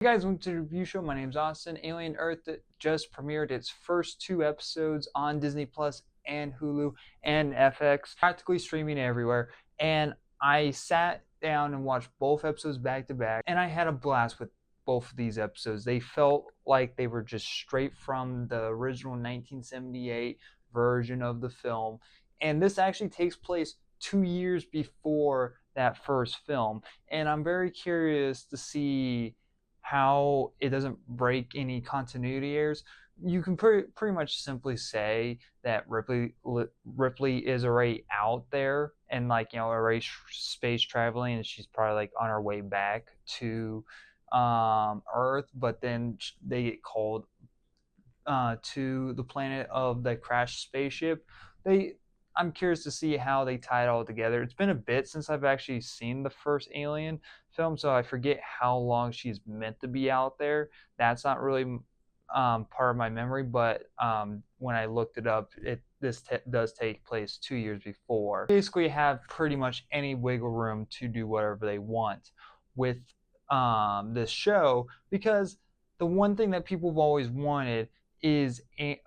Hey guys, welcome to the review show. My name's Austin. Alien Earth just premiered its first two episodes on Disney Plus and Hulu and FX, practically streaming everywhere. And I sat down and watched both episodes back to back, and I had a blast with both of these episodes. They felt like they were just straight from the original 1978 version of the film. And this actually takes place 2 years before that first film. And I'm very curious to see how it doesn't break any continuity errors. You can pretty much simply say that Ripley is already out there and already space traveling, and she's probably like on her way back to Earth. But then they get called to the planet of the crashed spaceship. They I'm curious to see how they tie it all together. It's been a bit since I've actually seen the first Alien film, so I forget how long she's meant to be out there. That's not really part of my memory, but when I looked it up, this does take place 2 years before. Basically, have pretty much any wiggle room to do whatever they want with this show, because the one thing that people have always wanted is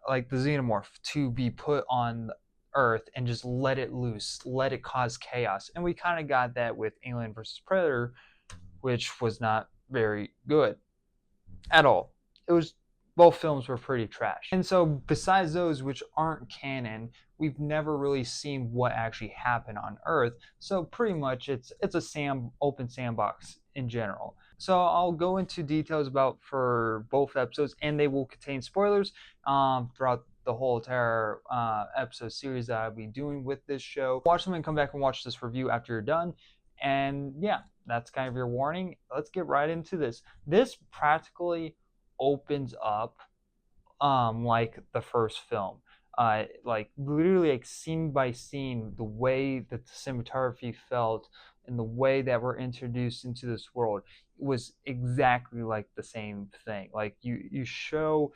like the xenomorph to be put on Earth and just let it loose, let it cause chaos. And we kind of got that with Alien versus Predator, which was not very good at all. It was Both films were pretty trash. And so besides those which aren't canon, we've never really seen what actually happened on Earth. So pretty much it's a open sandbox in general. So I'll go into details about for both episodes, and they will contain spoilers throughout the whole entire episode series that I'll be doing with this show. Watch them and come back and watch this review after you're done. And yeah, that's kind of your warning. Let's get right into this. This practically opens up like the first film. Like literally like scene by scene, the way that the cinematography felt and the way that we're introduced into this world was exactly like the same thing. Like you show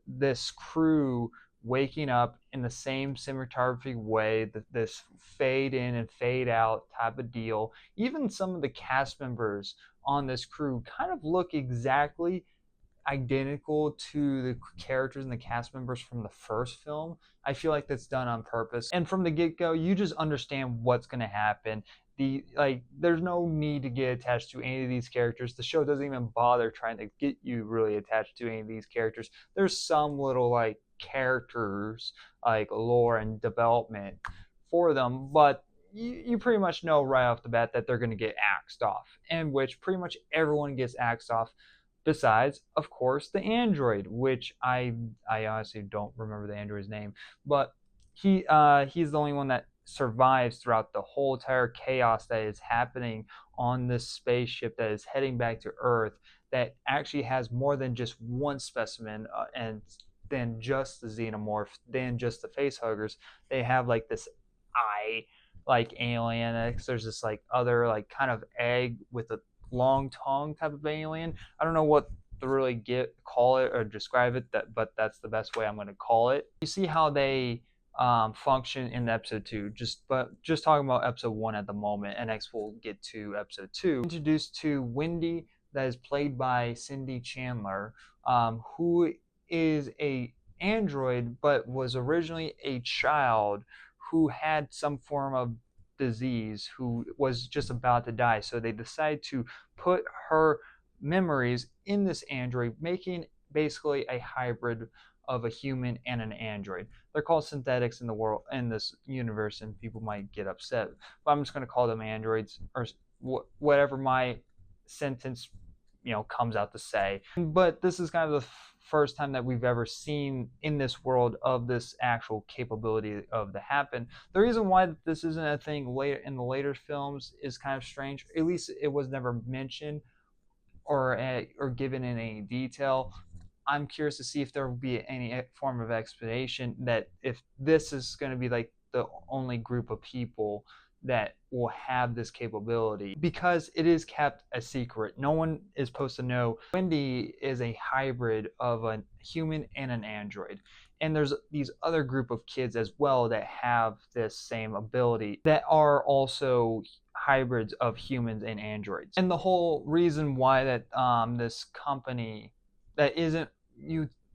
this crew waking up in the same cinematography way, this fade in and fade out type of deal. Even some of the cast members on this crew kind of look exactly identical to the characters and the cast members from the first film. I feel like that's done on purpose. And from the get-go, you just understand what's going to happen. There's no need to get attached to any of these characters. The show doesn't even bother trying to get you really attached to any of these characters. There's some little like characters, like lore and development for them, but you pretty much know right off the bat that they're going to get axed off, and which pretty much everyone gets axed off, besides, of course, the android, which I honestly don't remember the android's name, but he's the only one that survives throughout the whole entire chaos that is happening on this spaceship that is heading back to Earth, that actually has more than just one specimen, and than just the xenomorph, than just the face huggers. They have like this eye like alien. There's this like other like kind of egg with a long tongue type of alien. I don't know what to really call it or describe it, but that's the best way I'm going to call it. You see how they function in episode 2. Just talking about episode 1 at the moment, and next we'll get to episode 2. Introduced to Wendy, that is played by Cindy Chandler, who is a android but was originally a child who had some form of disease, who was just about to die. So they decided to put her memories in this android, making basically a hybrid of a human and an android. They're called synthetics in the world, in this universe, and people might get upset, but I'm just going to call them androids, or whatever my sentence comes out to say. But this is kind of the first time that we've ever seen in this world of this actual capability of the happen. The reason why this isn't a thing later in the later films is kind of strange. At least it was never mentioned or given in any detail. I'm curious to see if there will be any form of explanation that if this is going to be like the only group of people that will have this capability, because it is kept a secret. No one is supposed to know. Wendy is a hybrid of a human and an android, and there's these other group of kids as well that have this same ability, that are also hybrids of humans and androids. And the whole reason why that this company that isn't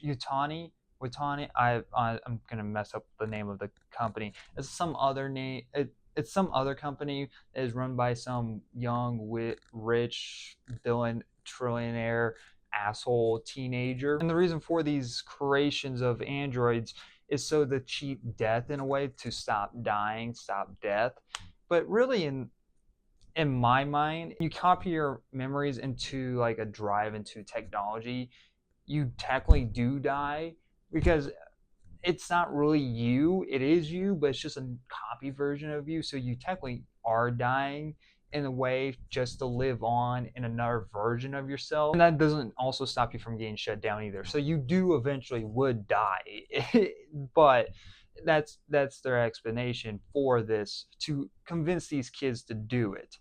Watani, I'm gonna mess up the name of the company. It's some other name. It's some other company that is run by some young, rich, trillionaire asshole teenager. And the reason for these creations of androids is so to cheat death in a way, to stop dying, stop death. But really, in my mind, you copy your memories into like a drive into technology, you technically do die, because it's not really you, it is you, but it's just a copy version of you. So you technically are dying in a way just to live on in another version of yourself. And that doesn't also stop you from getting shut down either. So you do eventually would die. But that's their explanation for this, to convince these kids to do it.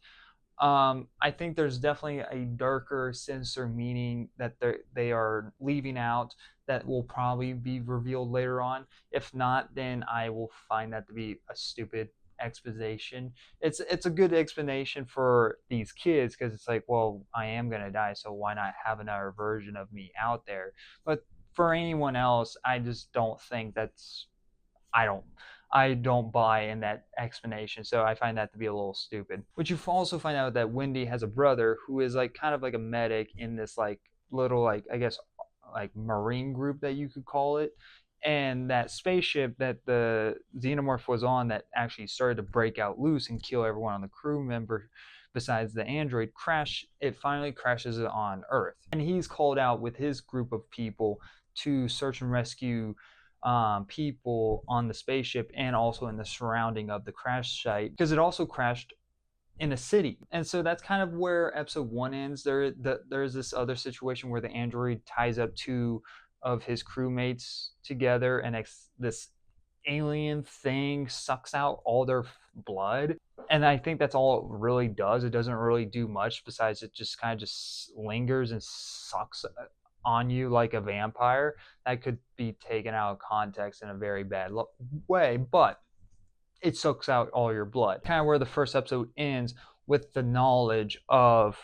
I think there's definitely a darker, sinister meaning that they are leaving out that will probably be revealed later on. If not, then I will find that to be a stupid exposition. It's a good explanation for these kids, because it's like, well, I am gonna die, so why not have another version of me out there? But for anyone else, I just don't think that's. I don't buy in that explanation, so I find that to be a little stupid. But you also find out that Wendy has a brother who is like kind of like a medic in this like little, like, I guess, like marine group that you could call it. And that spaceship that the xenomorph was on, that actually started to break out loose and kill everyone on the crew member besides the android, it finally crashes on Earth. And he's called out with his group of people to search and rescue people on the spaceship and also in the surrounding of the crash site, because it also crashed in a city. And so that's kind of where episode 1 ends. There's this other situation where the android ties up 2 of his crewmates together, and this alien thing sucks out all their blood. And I think that's all it really does. It doesn't really do much besides it just kind of just lingers and sucks on you like a vampire. That could be taken out of context in a very bad way, but it sucks out all your blood. Kind of where the first episode ends, with the knowledge of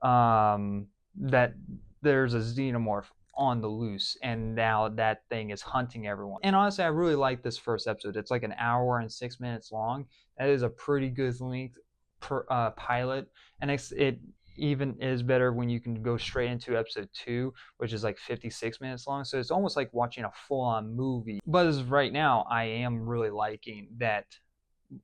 that there's a xenomorph on the loose, and now that thing is hunting everyone. And honestly, I really like this first episode. It's like an hour and 6 minutes long. That is a pretty good length per pilot, and it even is better when you can go straight into episode 2, which is like 56 minutes long. So it's almost like watching a full-on movie. But as of right now, I am really liking that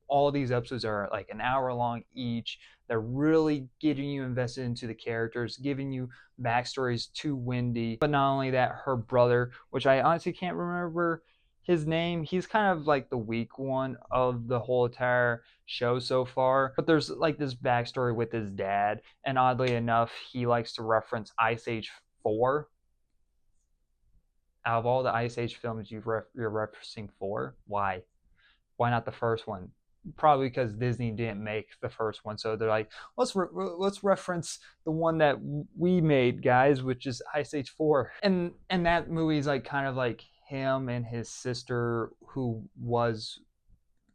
all these episodes are like an hour long each. They're really getting you invested into the characters, giving you backstories to Wendy. But not only that, her brother, which I honestly can't remember his name. He's kind of like the weak one of the whole entire show so far. But there's like this backstory with his dad, and oddly enough, he likes to reference Ice Age 4. Out of all the Ice Age films you're referencing 4, why? Why not the first one? Probably because Disney didn't make the first one, so they're like, let's reference the one that we made, guys, which is Ice Age 4. And that movie is like kind of like him and his sister, who was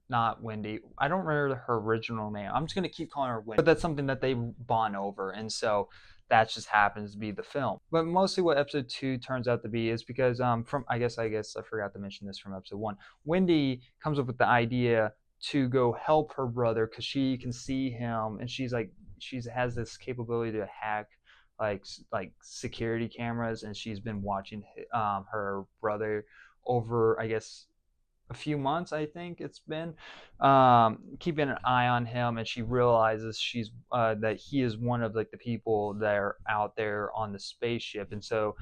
not Wendy. I don't remember her original name. I'm just gonna keep calling her Wendy, but that's something that they bond over, and so that just happens to be the film. But mostly what episode 2 turns out to be is because from I guess I forgot to mention this from episode 1. Wendy comes up with the idea to go help her brother because she can see him, and she has this capability to hack like security cameras, and she's been watching her brother over, I guess, a few months, I think it's been, keeping an eye on him, and she realizes that he is one of like the people that are out there on the spaceship. And so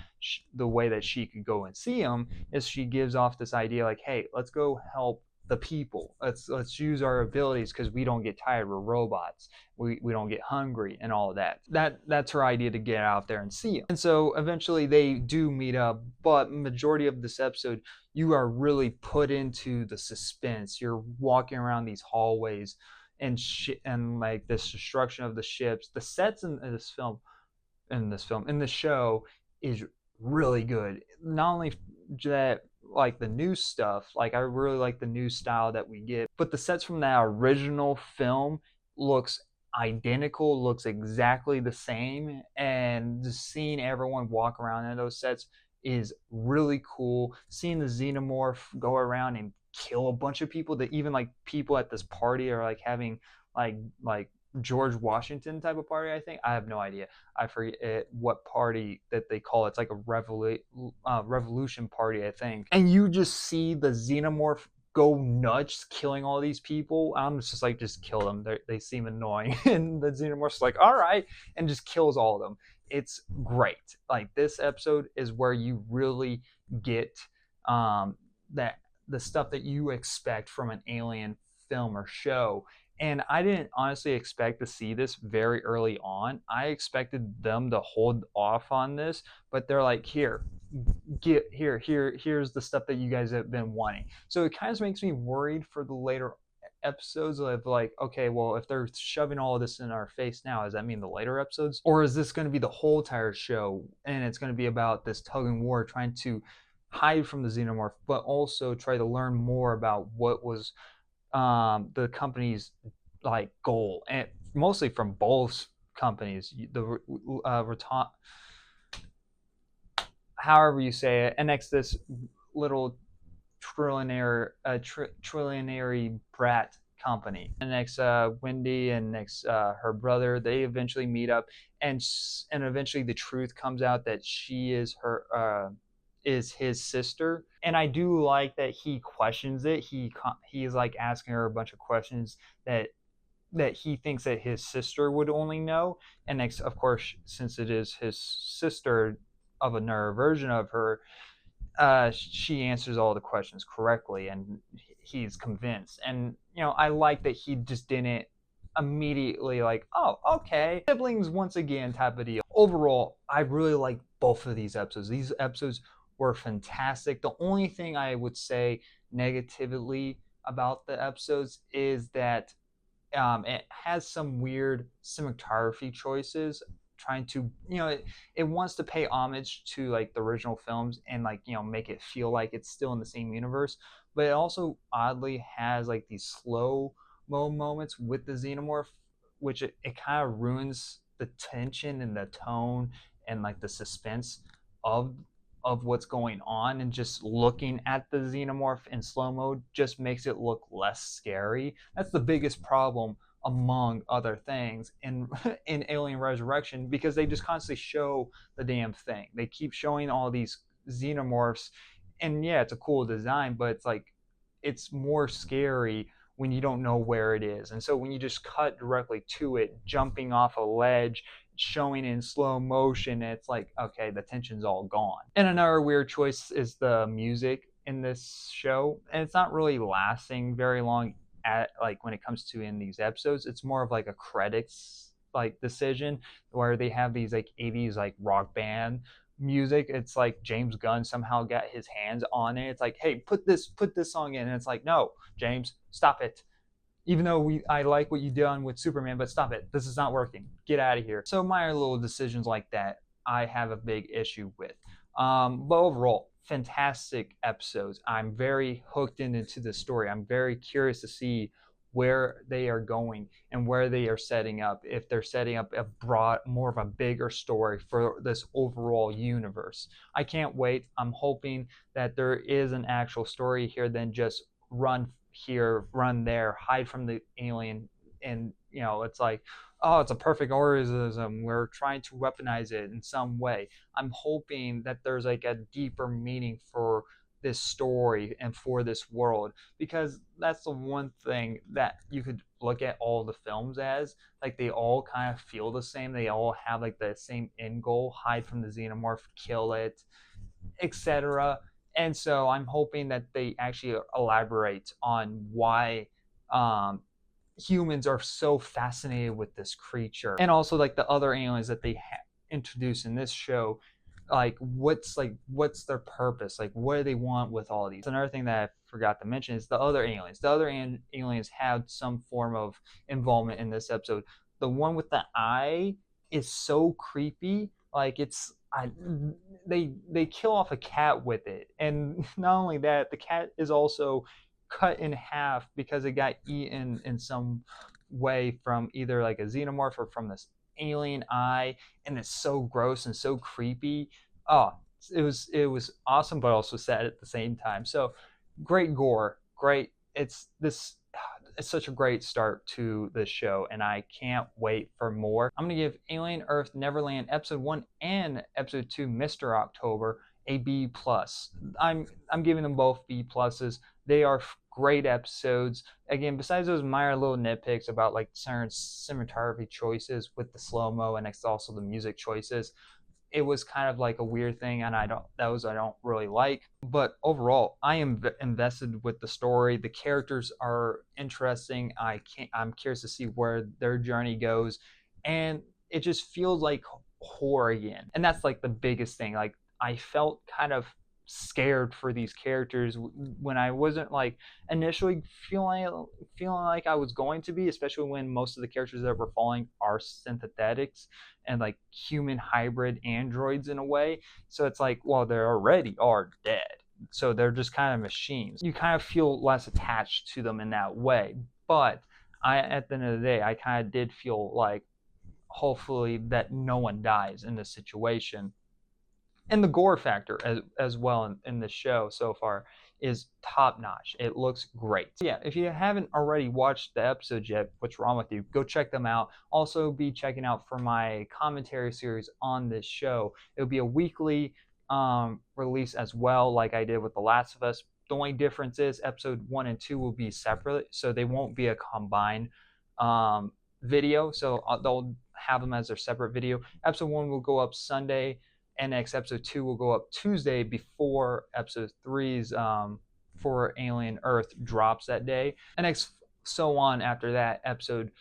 the way that she could go and see him is she gives off this idea like, hey, let's go help the people. Let's use our abilities, because we don't get tired. We're robots. We don't get hungry and all of that. That's her idea to get out there and see him. And so eventually they do meet up, but majority of this episode you are really put into the suspense. You're walking around these hallways and like this destruction of the ships. The sets in the show is really good. Not only that, like the new stuff, like I really like the new style that we get, but the sets from that original film looks identical, looks exactly the same, and just seeing everyone walk around in those sets is really cool. Seeing the xenomorph go around and kill a bunch of people, that even like people at this party are like having like George Washington type of party. I think, I have no idea. I forget what party that they call it. It's like a revolution party, I think. And you just see the xenomorph go nuts, killing all these people. I'm just like, just kill them. They seem annoying, and the xenomorph's like, all right, and just kills all of them. It's great. Like, this episode is where you really get that the stuff that you expect from an alien film or show. And I didn't honestly expect to see this very early on. I expected them to hold off on this, but they're like, here's the stuff that you guys have been wanting. So it kind of makes me worried for the later episodes of like, okay, well, if they're shoving all of this in our face now, does that mean the later episodes, or is this going to be the whole entire show and it's going to be about this tug and war trying to hide from the xenomorph, but also try to learn more about what was the company's like goal, and mostly from both companies, the however you say it, and next this little trillionary brat company. And next, Wendy and next her brother, they eventually meet up, and eventually the truth comes out that she is his sister. And I do like that he questions it. He's like asking her a bunch of questions that he thinks that his sister would only know. And next, of course, since it is his sister of another version of her, she answers all the questions correctly, and he's convinced. And I like that he just didn't immediately like, oh, okay, siblings once again type of deal. Overall, I really like both of these episodes. These episodes were fantastic. The only thing I would say negatively about the episodes is that it has some weird cinematography choices, trying to, it wants to pay homage to like the original films and like, make it feel like it's still in the same universe, but it also oddly has like these slow mo moments with the xenomorph, which it kind of ruins the tension and the tone and like the suspense of what's going on. And just looking at the xenomorph in slow mo just makes it look less scary. That's the biggest problem, among other things, in in Alien Resurrection, because they just constantly show the damn thing. They keep showing all these xenomorphs, and yeah, it's a cool design, but it's like, it's more scary when you don't know where it is. And so when you just cut directly to it jumping off a ledge, showing in slow motion, it's like, okay, the tension's all gone. And another weird choice is the music in this show, and it's not really lasting very long at like when it comes to in these episodes. It's more of like a credits like decision, where they have these like 80s like rock band music. It's like James Gunn somehow got his hands on it. It's like, hey, put this song in, and it's like, no, James, stop it. Even though I like what you done with Superman, but stop it. This is not working. Get out of here. So minor little decisions like that, I have a big issue with. But overall, fantastic episodes. I'm very hooked into the story. I'm very curious to see where they are going and where they are setting up, if they're setting up a more of a bigger story for this overall universe. I can't wait. I'm hoping that there is an actual story here than just run here, run there, hide from the alien. And it's like, oh, it's a perfect organism, we're trying to weaponize it in some way. I'm hoping that there's like a deeper meaning for this story and for this world, because that's the one thing that you could look at all the films as, like, they all kind of feel the same. They all have like the same end goal: hide from the xenomorph, kill it, etc. And so I'm hoping that they actually elaborate on why humans are so fascinated with this creature, and also like the other aliens that they introduce in this show. Like, what's their purpose? Like, what do they want with all of these? Another thing that I forgot to mention is the other aliens. The other aliens had some form of involvement in this episode. The one with the eye is so creepy. Like, they kill off a cat with it, and not only that, the cat is also cut in half because it got eaten in some way from either like a xenomorph or from this alien eye, and it's so gross and so creepy. Oh, it was awesome, but also sad at the same time. So great gore, great. It's such a great start to this show, and I can't wait for more. I'm gonna give Alien Earth Neverland episode 1 and episode 2 Mr. October a B plus. I'm giving them both B pluses. They are great episodes. Again, besides those minor little nitpicks about like certain cinematography choices with the slow mo and also the music choices, it was kind of like a weird thing, and I don't really like. But overall, I am invested with the story. The characters are interesting. I'm curious to see where their journey goes, and it just feels like horror again. And that's like the biggest thing. Like I felt kind of scared for these characters when I wasn't like initially feeling like I was going to be, especially when most of the characters that were falling are synthetics and like human hybrid androids in a way. So it's like, well, they already are dead. So they're just kind of machines. You kind of feel less attached to them in that way. But at the end of the day, I kind of did feel like hopefully that no one dies in this situation. And the gore factor as well in the show so far is top notch. It looks great. Yeah, if you haven't already watched the episodes yet, what's wrong with you? Go check them out. Also be checking out for my commentary series on this show. It'll be a weekly release as well, like I did with The Last of Us. The only difference is episode 1 and 2 will be separate, so they won't be a combined video. So they'll have them as their separate video. Episode 1 will go up Sunday, and next episode 2 will go up Tuesday before episode 3's for Alien Earth drops that day. And next, so on after that, episode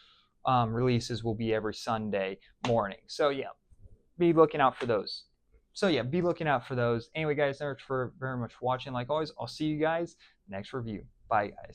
releases will be every Sunday morning. So yeah, be looking out for those. Anyway, guys, thanks for very much watching. Like always, I'll see you guys next review. Bye, guys.